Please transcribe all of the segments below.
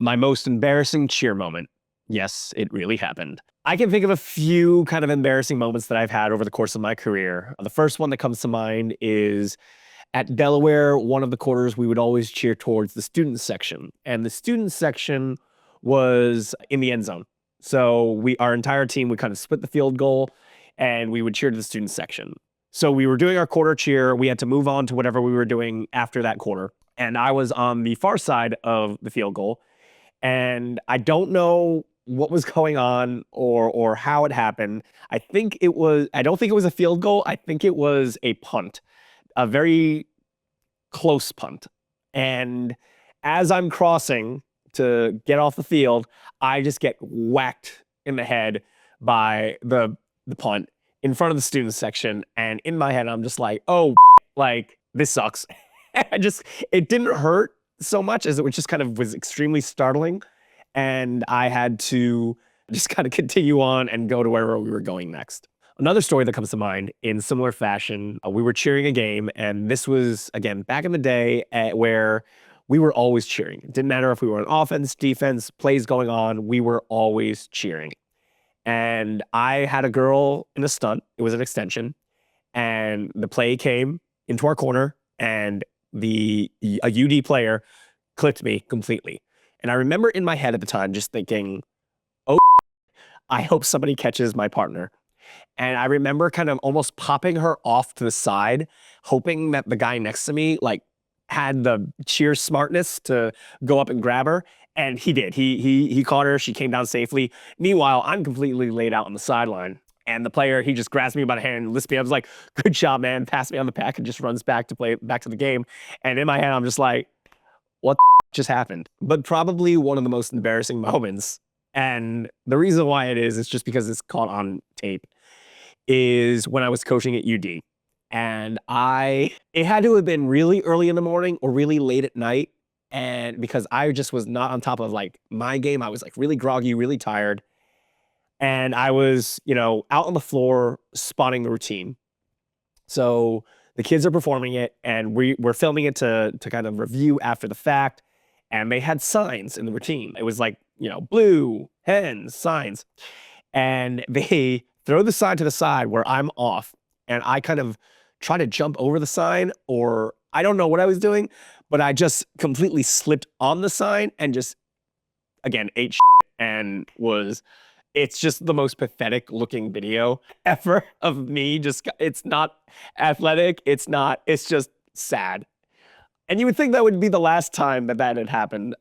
My most embarrassing cheer moment. Yes, it really happened. I can think of a few kind of embarrassing moments that I've had over the course of my career. The first one that comes to mind is at Delaware, one of the quarters, we would always cheer towards the student section. And the student section was in the end zone. So our entire team would kind of split the field goal and we would cheer to the student section. So we were doing our quarter cheer. We had to move on to whatever we were doing after that quarter. And I was on the far side of the field goal. And I don't know what was going on or how it happened. I don't think it was a field goal. I think it was a punt, a very close punt. And as I'm crossing to get off the field, I just get whacked in the head by the punt in front of the student section. And in my head, I'm just like, oh, like this sucks. It didn't hurt so much as it was just kind of was extremely startling. And I had to just kind of continue on and go to wherever we were going next. Another story that comes to mind in similar fashion, we were cheering a game, and this was, again, back in the day where we were always cheering. It didn't matter if we were on offense, defense, plays going on, we were always cheering. And I had a girl in a stunt. It was an extension. And the play came into our corner, and a UD player clipped me completely. And I remember in my head at the time just thinking, oh, I hope somebody catches my partner. And I remember kind of almost popping her off to the side, hoping that the guy next to me like had the sheer smartness to go up and grab her. And he did. He caught her. She came down safely. Meanwhile, I'm completely laid out on the sideline. And the player, he just grabs me by the hand and lifts me up. I was like, good job, man. Pass me on the pack and just runs back to the game. And in my head, I'm just like, what the just happened? But probably one of the most embarrassing moments. And the reason why it is just because it's caught on tape, is when I was coaching at UD. And it had to have been really early in the morning or really late at night. And because I just was not on top of like my game, I was like really groggy, really tired. And I was, out on the floor spotting the routine. So the kids are performing it and we're filming it to kind of review after the fact. And they had signs in the routine. It was like, blue, hens, signs. And they throw the sign to the side where I'm off. And I kind of try to jump over the sign, or I don't know what I was doing, but I just completely slipped on the sign and just, again, ate shit and it's just the most pathetic looking video ever of me. It's not athletic. It's just sad. And you would think that would be the last time that had happened.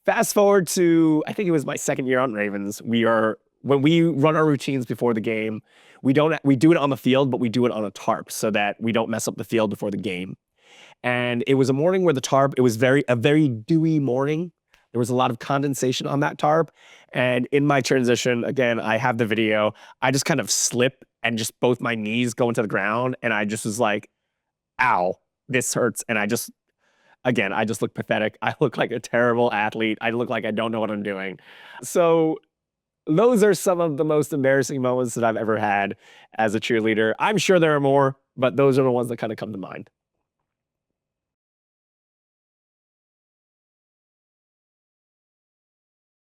Fast forward to, I think it was my second year on Ravens. When we run our routines before the game, we do it on the field, but we do it on a tarp so that we don't mess up the field before the game. And it was a morning where it was a very dewy morning. There was a lot of condensation on that tarp. And in my transition, again, I have the video. I just kind of slip and just both my knees go into the ground. And I just was like, ow, this hurts. And I just look pathetic. I look like a terrible athlete. I look like I don't know what I'm doing. So those are some of the most embarrassing moments that I've ever had as a cheerleader. I'm sure there are more, but those are the ones that kind of come to mind.